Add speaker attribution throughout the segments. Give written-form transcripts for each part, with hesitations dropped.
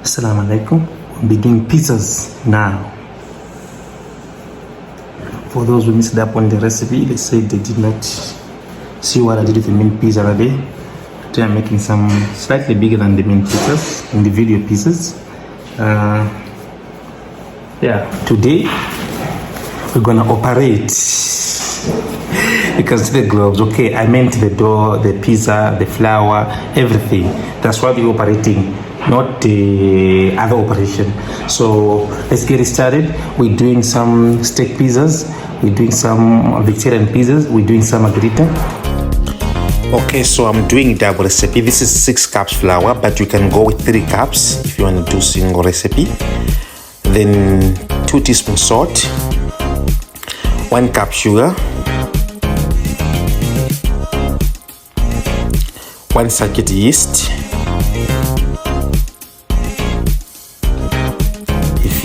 Speaker 1: Assalamu alaikum. We'll be doing pizzas now. For those who missed up on the recipe, they said they did not see what I did with the mint pizza today. Today I'm making some slightly bigger than the mint pizzas in the video pieces. Today we're gonna operate. You can see the gloves. Okay, I meant the dough, the pizza, the flour, everything. That's what we're operating, not the other operation. So let's get it started. We're doing some steak pizzas, we're doing some vegetarian pizzas, we're doing some margherita. Okay, so I'm doing double recipe. This is 6 cups flour, but you can go with 3 cups if you want to do single recipe. Then 2 teaspoons salt, 1 cup sugar, 1 sachet yeast. If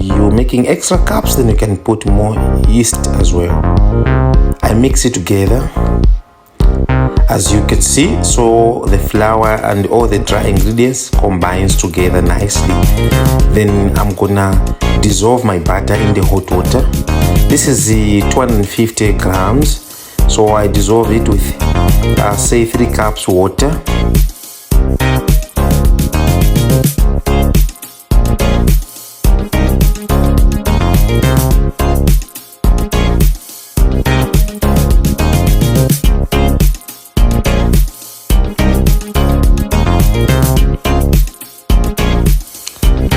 Speaker 1: you're making extra cups, then you can put more yeast as well. I mix it together, as you can see. So the flour and all the dry ingredients combines together nicely. Then I'm gonna dissolve my batter in the hot water. This is the 250 grams. So I dissolve it with say 3 cups water.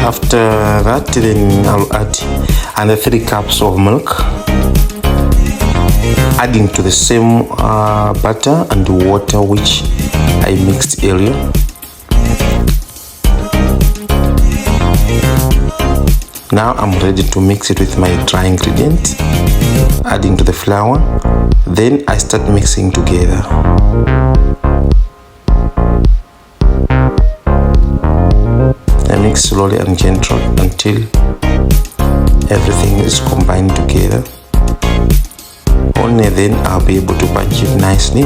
Speaker 1: After that, then I'll add another 3 cups of milk, adding to the same butter and water which I mixed earlier. Now I'm ready to mix it with my dry ingredients, adding to the flour. Then I start mixing together. I mix slowly and gently until everything is combined together. Only then I'll be able to punch it nicely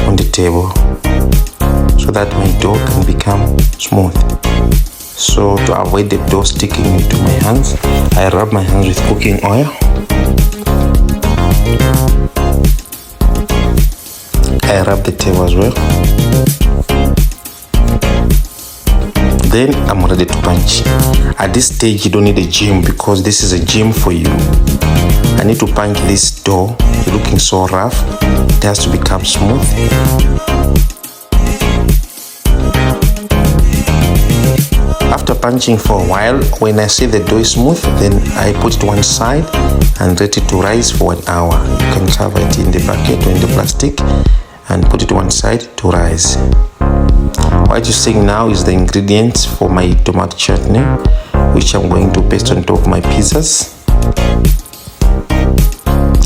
Speaker 1: on the table so that my dough can become smooth. So to avoid the dough sticking into my hands, I rub my hands with cooking oil. I rub the table as well. Then I'm ready to punch. At this stage you don't need a gym because this is a gym for you. I need to punch this dough. It's looking so rough. It has to become smooth. After punching for a while, when I see the dough is smooth, then I put it one side and let it to rise for 1 hour. You can cover it in the bucket or in the plastic and put it one side to rise. What you're seeing now is the ingredients for my tomato chutney, which I'm going to paste on top of my pizzas.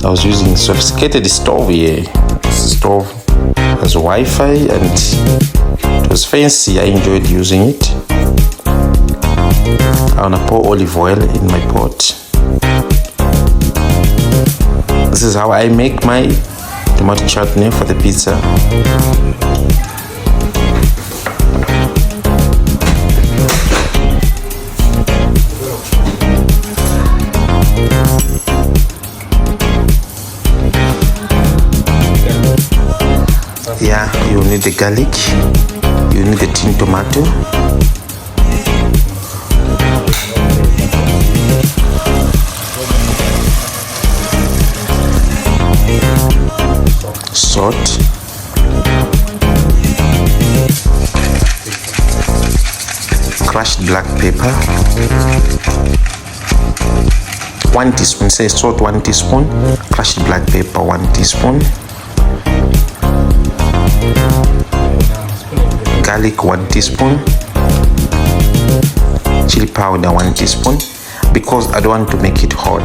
Speaker 1: I was using a sophisticated stove here. This stove has Wi-Fi and it was fancy. I enjoyed using it. I want to pour olive oil in my pot. This is how I make my tomato chutney for the pizza. Yeah, you need the garlic, you need the tin tomato, salt, crushed black pepper, 1 teaspoon, say salt 1 teaspoon, crushed black pepper 1 teaspoon, garlic 1 teaspoon, chili powder 1 teaspoon, because I don't want to make it hot,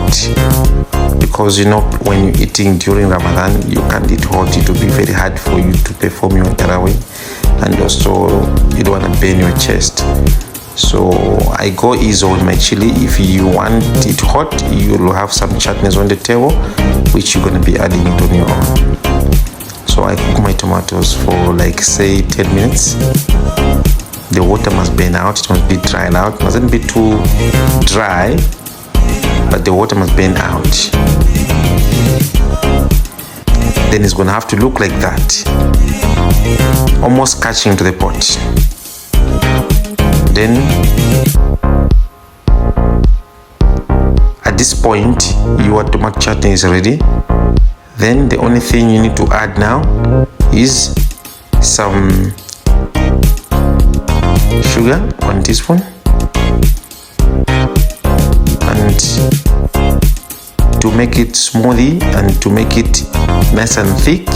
Speaker 1: because you know when you're eating during Ramadan you can't eat hot. It will be very hard for you to perform your tarawih, and also you don't want to burn your chest. So I go easy on my chili. If you want it hot, you'll have some chutneys on the table which you're going to be adding it on your own. So I cook my tomatoes for like say 10 minutes. the water must burn out, it must be dried out. It mustn't be too dry, but the water must burn out. Then it's gonna have to look like that, almost catching to the pot. Then at this point your tomato chutney is ready. Then the only thing you need to add now is some sugar, 1 teaspoon, and to make it smoothie and to make it nice and thick,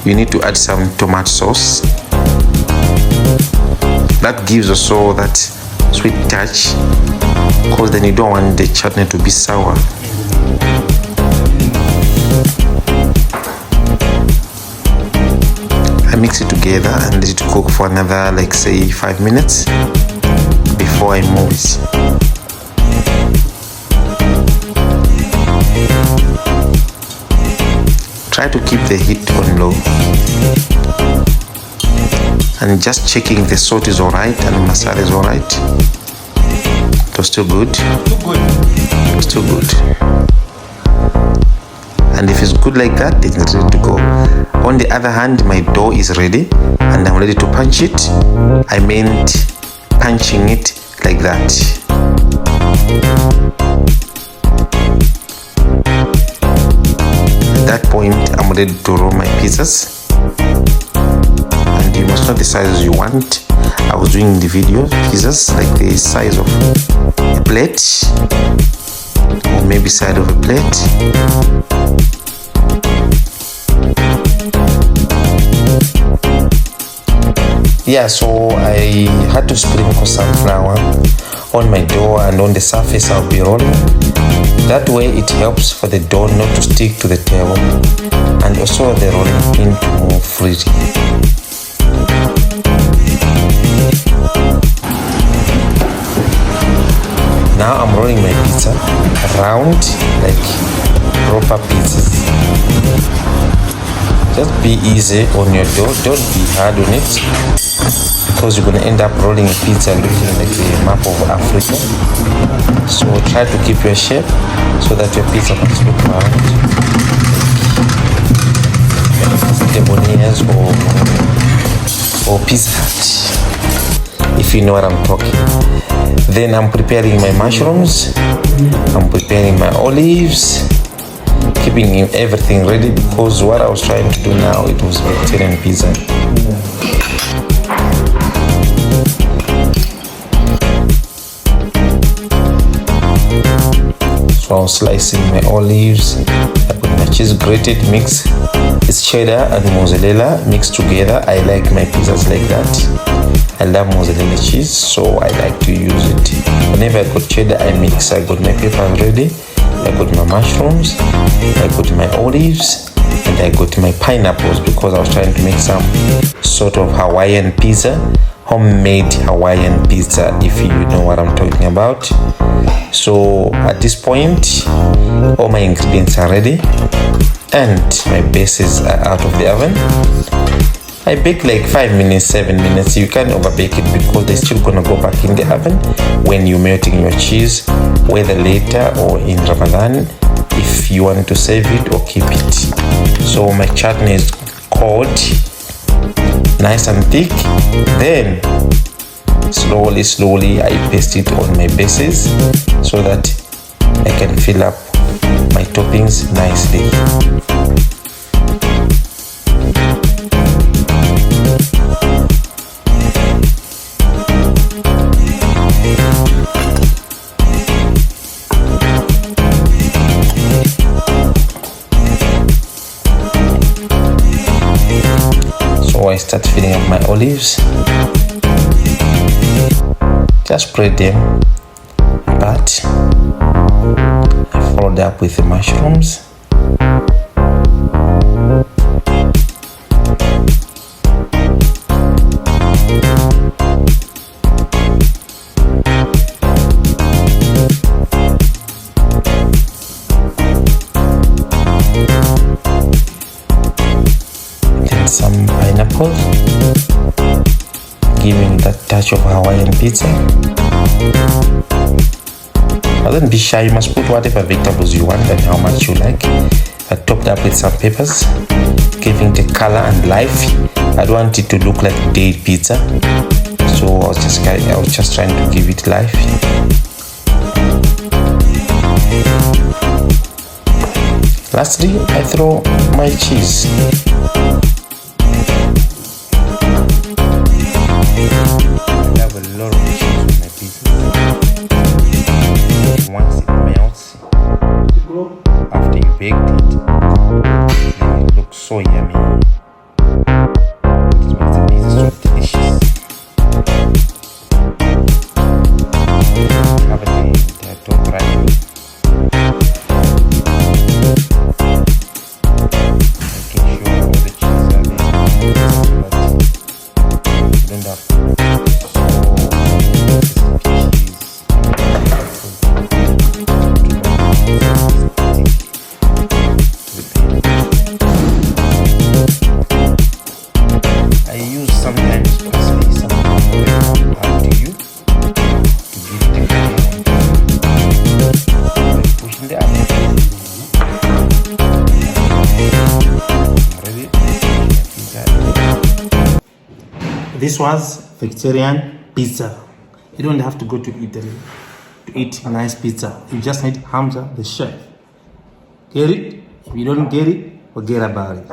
Speaker 1: you need to add some tomato sauce. That gives also that sweet touch, because then you don't want the chutney to be sour. I mix it together and let it cook for another, like say 5 minutes before I move it. Try to keep the heat on low and just checking the salt is alright and the masala is alright. It was still good. It was still good. And if it's good like that, then it's ready to go. On the other hand, my dough is ready and I'm ready to punch it. I meant punching it like that. At that point, I'm ready to roll my pizzas. And you must know the sizes you want. I was doing in the video pizzas like the size of a plate, or maybe side of a plate. Yeah, so I had to sprinkle some flour on my dough and on the surface I'll be rolling. That way it helps for the dough not to stick to the table, and also the rolling pin to move freely. Now I'm rolling my pizza around like proper pizzas. Just be easy on your dough, don't be hard on it, because you're going to end up rolling a pizza looking like the map of Africa. So try to keep your shape so that your pizza must look round, the bolognese or Pizza Hut, if you know what I'm talking. Then I'm preparing my mushrooms, I'm preparing my olives, keeping everything ready, because what I was trying to do now, it was vegetarian pizza. So I'm slicing my olives, I put my cheese grated mix, it's cheddar and mozzarella mixed together. I like my pizzas like that. I love mozzarella cheese, so I like to use it. Whenever I got cheddar, I mix. I got my peppers ready, I got my mushrooms, I got my olives, and I got my pineapples, because I was trying to make some sort of Hawaiian pizza, homemade Hawaiian pizza, if you know what I'm talking about. So at this point, all my ingredients are ready and my bases are out of the oven. I bake like 5 minutes, 7 minutes. You can't overbake it, because they're still gonna go back in the oven when you're melting your cheese, whether later or in Ramadan, if you want to save it or keep it. So my chutney is cold, nice and thick. Then slowly I paste it on my bases so that I can fill up my toppings nicely. So I start filling up my olives. Just spread them, but I followed up with the mushrooms. Then some pineapples. giving that touch of Hawaiian pizza. But don't be shy, you must put whatever vegetables you want and how much you like. I topped up with some peppers, giving the color and life. I don't want it to look like dead pizza, so I was just trying to give it life. Lastly, I throw my cheese. I have a lot of cheese on my pizza. Once it melts, after you baked it, then it looks so yummy. It makes the pizza so delicious. Cover the top right. I use sometimes parsley, sometimes up to you to give it a color. Pushing the oven. Ready? This was vegetarian pizza. You don't have to go to Italy to eat nice pizza. You just need Hamza, the chef. Get it? If you don't get it, forget about it.